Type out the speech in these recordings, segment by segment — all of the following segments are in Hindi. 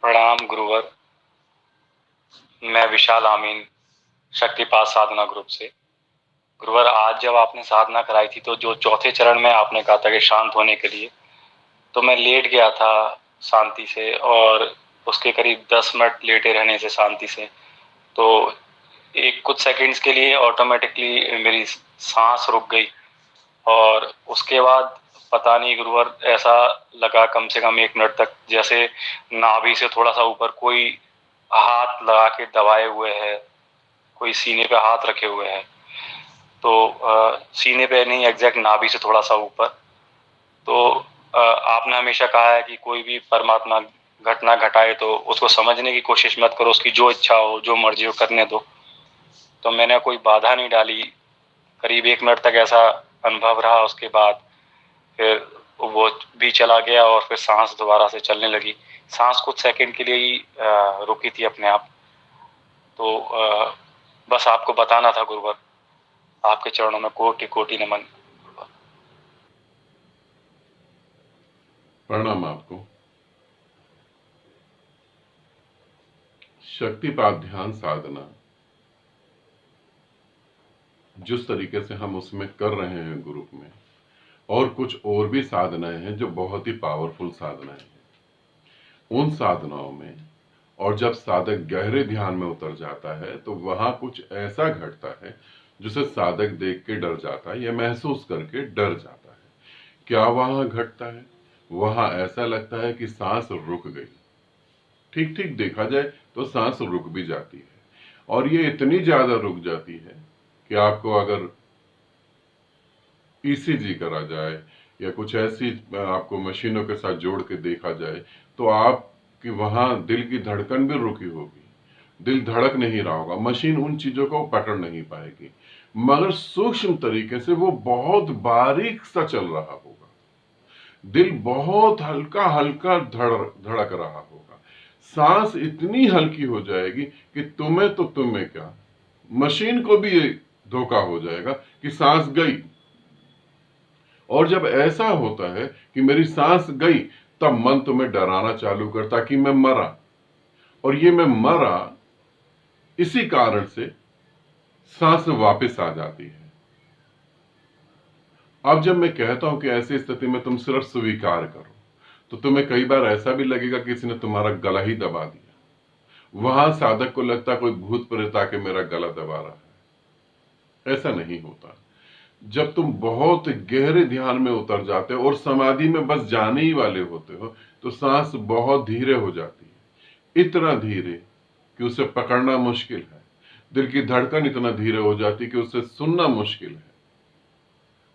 प्रणाम गुरुवर। मैं विशाल आमीन, शक्तिपात साधना ग्रुप से। गुरुवर, आज जब आपने साधना कराई थी तो जो चौथे चरण में आपने कहा था कि शांत होने के लिए, तो मैं लेट गया था शांति से, और उसके करीब 10 मिनट लेटे रहने से शांति से तो एक कुछ सेकंड्स के लिए ऑटोमेटिकली मेरी सांस रुक गई। और उसके बाद पता नहीं गुरुवर, ऐसा लगा कम से कम 1 मिनट तक जैसे नाभि से थोड़ा सा ऊपर कोई हाथ लगा के दबाए हुए है, कोई सीने पे हाथ रखे हुए है। तो सीने पे नहीं, एग्जैक्ट नाभि से थोड़ा सा ऊपर। तो आपने हमेशा कहा है कि कोई भी परमात्मा घटना घटाए तो उसको समझने की कोशिश मत करो, उसकी जो इच्छा हो जो मर्जी हो करने दो। तो मैंने कोई बाधा नहीं डाली। करीब 1 मिनट तक ऐसा अनुभव रहा। उसके बाद फिर वो भी चला गया और फिर सांस दोबारा से चलने लगी। सांस कुछ सेकंड के लिए ही रुकी थी अपने आप। तो बस आपको बताना था गुरुवर। आपके चरणों में कोटि कोटि नमन। प्रणाम आपको। शक्तिपात ध्यान साधना जिस तरीके से हम उसमें कर रहे हैं ग्रुप में, और कुछ और भी साधनाएं हैं जो बहुत ही पावरफुल साधनाएं हैं। उन साधनाओं में और जब साधक गहरे ध्यान में उतर जाता है तो वहां कुछ ऐसा घटता है जिसे साधक देख के डर जाता है या महसूस करके डर जाता है। क्या वहां घटता है? वहां ऐसा लगता है कि सांस रुक गई। ठीक ठीक देखा जाए तो सांस रुक भी जाती है, और ये इतनी ज्यादा रुक जाती है कि आपको अगर ईसीजी करा जाए या कुछ ऐसी आपको मशीनों के साथ जोड़ के देखा जाए तो आपकी वहां दिल की धड़कन भी रुकी होगी, दिल धड़क नहीं रहा होगा, मशीन उन चीजों को पकड़ नहीं पाएगी, मगर सूक्ष्म तरीके से वो बहुत बारीक सा चल रहा होगा। दिल बहुत हल्का हल्का धड़क रहा होगा। सांस इतनी हल्की हो जाएगी कि तुम्हें क्या, मशीन को भी ये धोखा हो जाएगा कि सांस गई। और जब ऐसा होता है कि मेरी सांस गई, तब मन तुम्हें डराना चालू करता कि मैं मरा। और ये मैं मरा इसी कारण से सांस वापस आ जाती है। अब जब मैं कहता हूं कि ऐसी स्थिति में तुम सिर्फ स्वीकार करो, तो तुम्हें कई बार ऐसा भी लगेगा कि किसी ने तुम्हारा गला ही दबा दिया। वहां साधक को लगता कोई भूत प्रेत आके मेरा गला दबा रहा है। ऐसा नहीं होता। जब तुम बहुत गहरे ध्यान में उतर जाते हो और समाधि में बस जाने ही वाले होते हो, तो सांस बहुत धीरे हो जाती है, इतना धीरे कि उसे पकड़ना मुश्किल है। दिल की धड़कन इतना धीरे हो जाती है कि उसे सुनना मुश्किल है,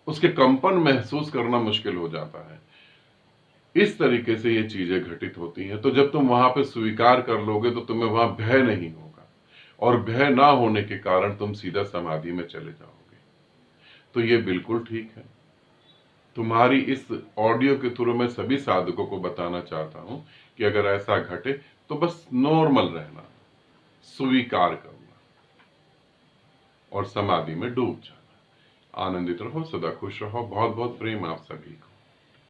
उसके कंपन महसूस करना मुश्किल हो जाता है। इस तरीके से ये चीजें घटित होती हैं। तो जब तुम वहां पे स्वीकार कर लोगे तो तुम्हें वहां भय नहीं होगा, और भय ना होने के कारण तुम सीधा समाधि में चले जाओगे। तो ये बिल्कुल ठीक है। तुम्हारी इस ऑडियो के थ्रू मैं सभी साधकों को बताना चाहता हूं कि अगर ऐसा घटे तो बस नॉर्मल रहना, स्वीकार करना और समाधि में डूब जाना। आनंदित रहो, सदा खुश रहो। बहुत बहुत प्रेम आप सभी को।